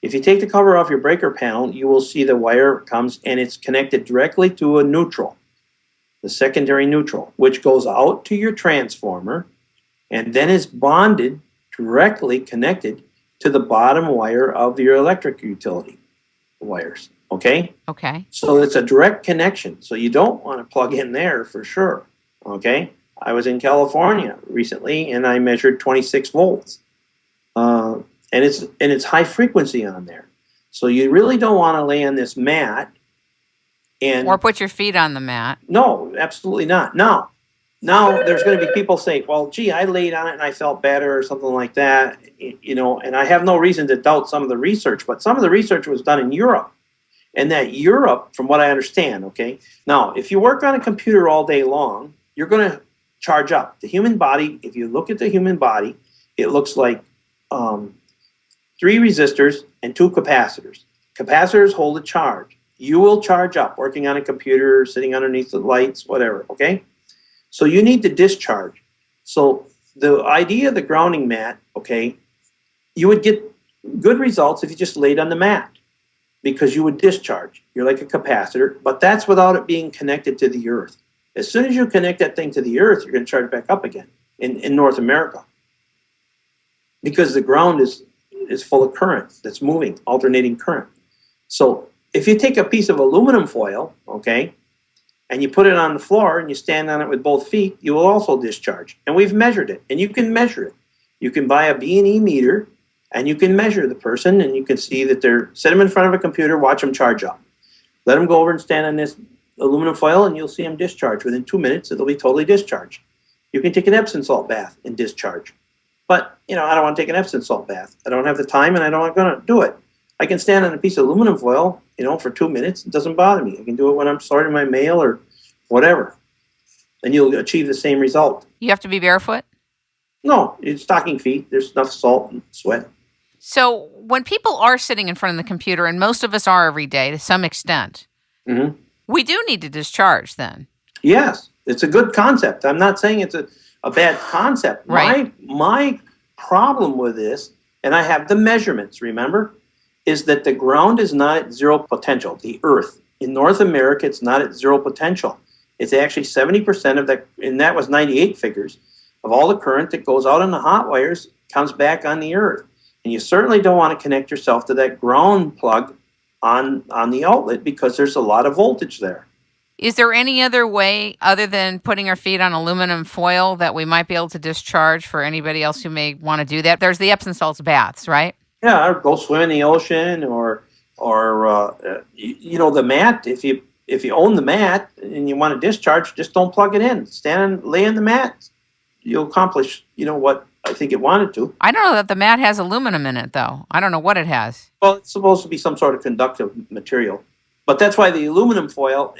If you take the cover off your breaker panel, you will see the wire comes and it's connected directly to a neutral, the secondary neutral, which goes out to your transformer and then is bonded, directly connected to the bottom wire of your electric utility wires. Okay? Okay. So it's a direct connection. So you don't want to plug in there for sure. Okay? I was in California recently and I measured 26 volts. And it's high frequency on there. So you really don't want to lay on this mat or put your feet on the mat. No, absolutely not. Now there's going to be people say, well, gee, I laid on it and I felt better or something like that, and I have no reason to doubt some of the research, but some of the research was done in Europe. And that Europe, from what I understand, okay, now if you work on a computer all day long, you're going to charge up. The human body, if you look at the human body, it looks like 3 resistors and 2 capacitors. Capacitors hold a charge. You will charge up working on a computer, sitting underneath the lights, whatever, okay? So you need to discharge. So the idea of the grounding mat, okay, you would get good results if you just laid on the mat because you would discharge. You're like a capacitor, but that's without it being connected to the earth. As soon as you connect that thing to the earth, you're going to charge back up again in North America because the ground is full of current that's moving, alternating current. So if you take a piece of aluminum foil, okay, and you put it on the floor and you stand on it with both feet, you will also discharge. And we've measured it, and you can measure it. You can buy a B&E meter, and you can measure the person, and you can see that set them in front of a computer, watch them charge up. Let them go over and stand on this aluminum foil, and you'll see them discharge. Within 2 minutes, it'll be totally discharged. You can take an Epsom salt bath and discharge. But, I don't want to take an Epsom salt bath. I don't have the time, and I don't want to do it. I can stand on a piece of aluminum foil, for 2 minutes. It doesn't bother me. I can do it when I'm sorting my mail or whatever. And you'll achieve the same result. You have to be barefoot? No, it's stocking feet. There's enough salt and sweat. So when people are sitting in front of the computer, and most of us are every day to some extent, we do need to discharge then. Yes, it's a good concept. I'm not saying it's a bad concept. Right. My problem with this, and I have the measurements, remember, is that the ground is not at zero potential, the earth. In North America, it's not at zero potential. It's actually 70% of that, and that was 98 figures, of all the current that goes out on the hot wires comes back on the earth. And you certainly don't want to connect yourself to that ground plug on the outlet because there's a lot of voltage there. Is there any other way other than putting our feet on aluminum foil that we might be able to discharge for anybody else who may want to do that? There's the Epsom salts baths, right? Yeah, or go swim in the ocean or the mat. If you own the mat and you want to discharge, just don't plug it in. Lay on the mat. You'll accomplish, what I think it wanted to. I don't know that the mat has aluminum in it, though. I don't know what it has. Well, it's supposed to be some sort of conductive material. But that's why the aluminum foil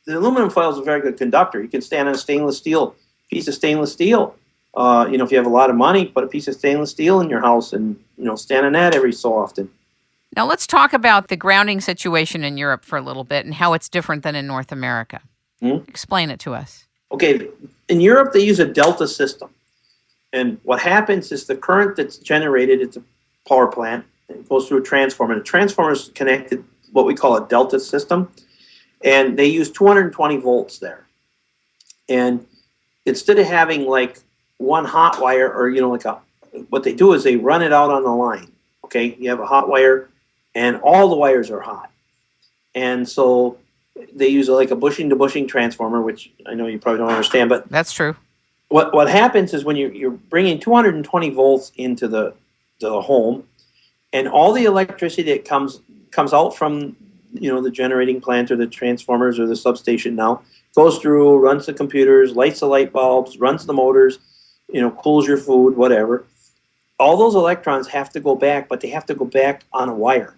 is a very good conductor. You can stand on a piece of stainless steel. If you have a lot of money, put a piece of stainless steel in your house and, stand on that every so often. Now let's talk about the grounding situation in Europe for a little bit and how it's different than in North America. Explain it to us. Okay, in Europe, they use a delta system. And what happens is the current that's generated at the power plant, it goes through a transformer. The transformer is connected what we call a delta system. And they use 220 volts there. And instead of having like one hot wire or, what they do is they run it out on the line. Okay, you have a hot wire and all the wires are hot. And so they use like a bushing to bushing transformer, which I know you probably don't understand, but that's true. What happens is when you're bringing 220 volts into the home, and all the electricity that comes out from the generating plant or the transformers or the substation now goes through, runs the computers, lights the light bulbs, runs the motors, cools your food, whatever. All those electrons have to go back, but they have to go back on a wire.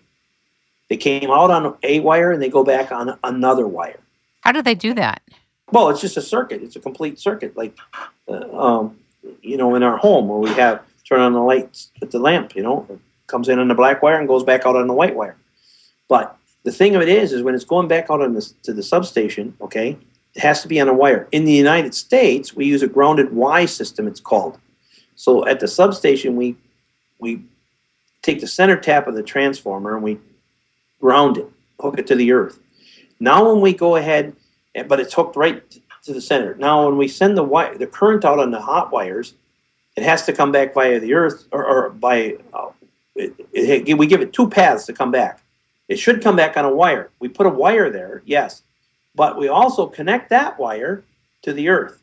They came out on a wire and they go back on another wire. How do they do that? Well, it's just a circuit. It's a complete circuit, like, in our home where we turn on the lights with the lamp, it comes in on the black wire and goes back out on the white wire. But the thing of it is when it's going back out to the substation, okay, it has to be on a wire. In the United States, we use a grounded Y system, it's called. So at the substation, we take the center tap of the transformer and we ground it, hook it to the earth. Now when we go ahead, but it's hooked right to the center. Now when we send the current out on the hot wires, it has to come back via the earth or by, we give it two paths to come back. It should come back on a wire. We put a wire there, yes, but we also connect that wire to the earth.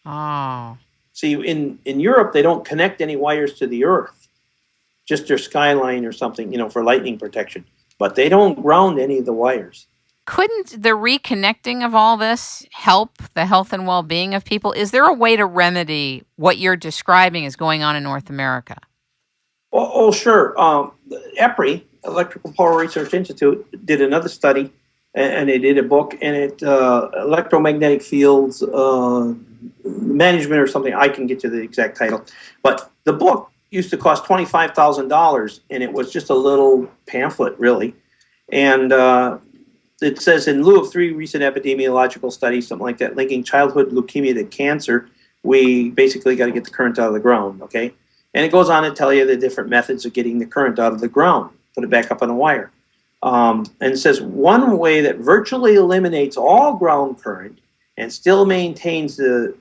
Oh. See, in Europe, they don't connect any wires to the earth, just their skyline or something, for lightning protection. But they don't ground any of the wires. Couldn't the reconnecting of all this help the health and well-being of people? Is there a way to remedy what you're describing is going on in North America? Oh, sure. EPRI, Electrical Power Research Institute, did another study, and they did a book, and it electromagnetic fields management or something. I can get you the exact title, but the book used to cost $25,000, and it was just a little pamphlet, really. And it says, in lieu of 3 recent epidemiological studies, something like that, linking childhood leukemia to cancer, we basically got to get the current out of the ground, okay? And it goes on to tell you the different methods of getting the current out of the ground, put it back up on a wire. And it says one way that virtually eliminates all ground current and still maintains the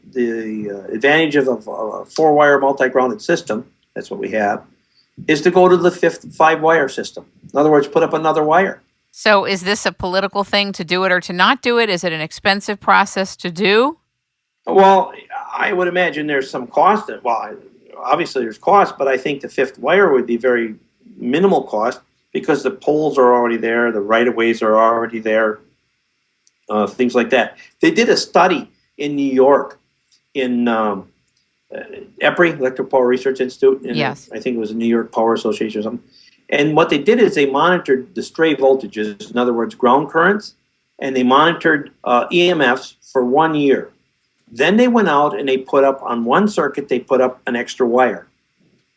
advantage of a 4-wire multi-grounded system, that's what we have, is to go to the 5-wire system. In other words, put up another wire. So is this a political thing to do it or to not do it? Is it an expensive process to do? Well, I would imagine there's some cost. Well, obviously there's cost, but I think the 5th wire would be very minimal cost because the poles are already there, the right-of-ways are already there, things like that. They did a study in New York in EPRI, Electric Power Research Institute. Yes. I think it was the New York Power Association or something. And what they did is they monitored the stray voltages, in other words, ground currents, and they monitored EMFs for 1 year. Then they went out and they put up, on one circuit, they put up an extra wire.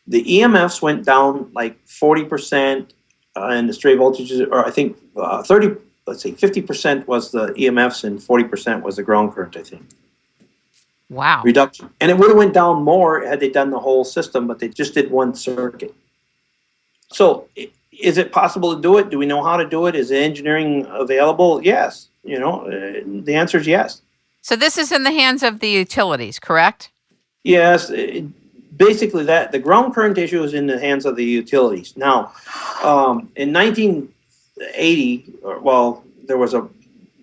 The EMFs went down like 40%, and the stray voltages, or I think 50% was the EMFs and 40% was the ground current, I think. Wow. Reduction. And it would have went down more had they done the whole system, but they just did one circuit. So is it possible to do it? Do we know how to do it? Is the engineering available? Yes. The answer is yes. So this is in the hands of the utilities, correct? Yes. Basically, the ground current issue is in the hands of the utilities. Now, in 1980, there was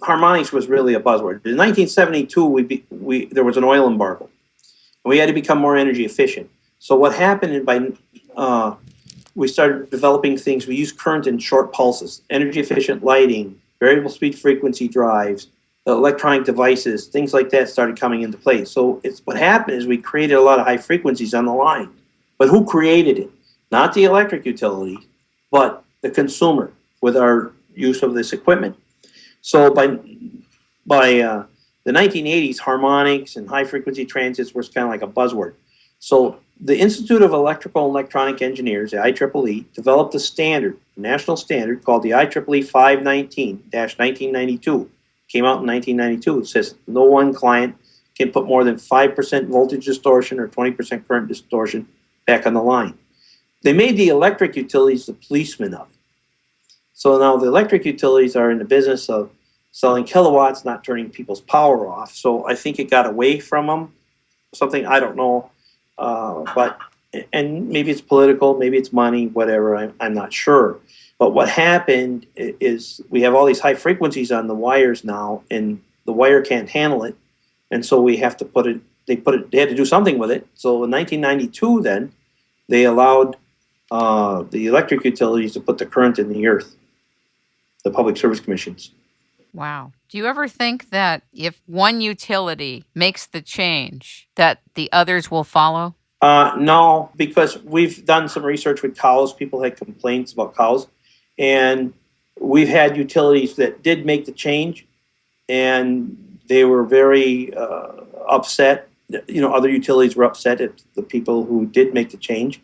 harmonics was really a buzzword. In 1972, there was an oil embargo. We had to become more energy efficient. So what happened we started developing things. We used current in short pulses, energy efficient lighting, variable speed frequency drives, electronic devices, things like that started coming into place. So what happened is we created a lot of high frequencies on the line. But who created it? Not the electric utility, but the consumer with our use of this equipment. So by the 1980s, harmonics and high frequency transits was kind of like a buzzword. So the Institute of Electrical and Electronic Engineers, the IEEE, developed a standard, a national standard called the IEEE 519-1992. Came out in 1992. It says no one client can put more than 5% voltage distortion or 20% current distortion back on the line. They made the electric utilities the policemen of it. So now the electric utilities are in the business of selling kilowatts, not turning people's power off. So I think it got away from them. Something, I don't know. And maybe it's political, maybe it's money, whatever, I'm not sure. But what happened is we have all these high frequencies on the wires now, and the wire can't handle it. And so we have to they had to do something with it. So in 1992 then, they allowed the electric utilities to put the current in the earth, the public service commissions. Wow. Do you ever think that if one utility makes the change, that the others will follow? No, because we've done some research with cows. People had complaints about cows. And we've had utilities that did make the change, and they were very upset. Other utilities were upset at the people who did make the change.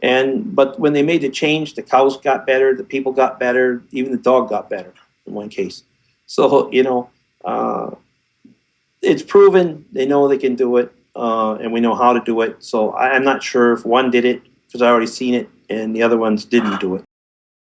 But when they made the change, the cows got better, the people got better, even the dog got better in one case. So, it's proven. They know they can do it, and we know how to do it. So I'm not sure if one did it because I already seen it, and the other ones didn't do it.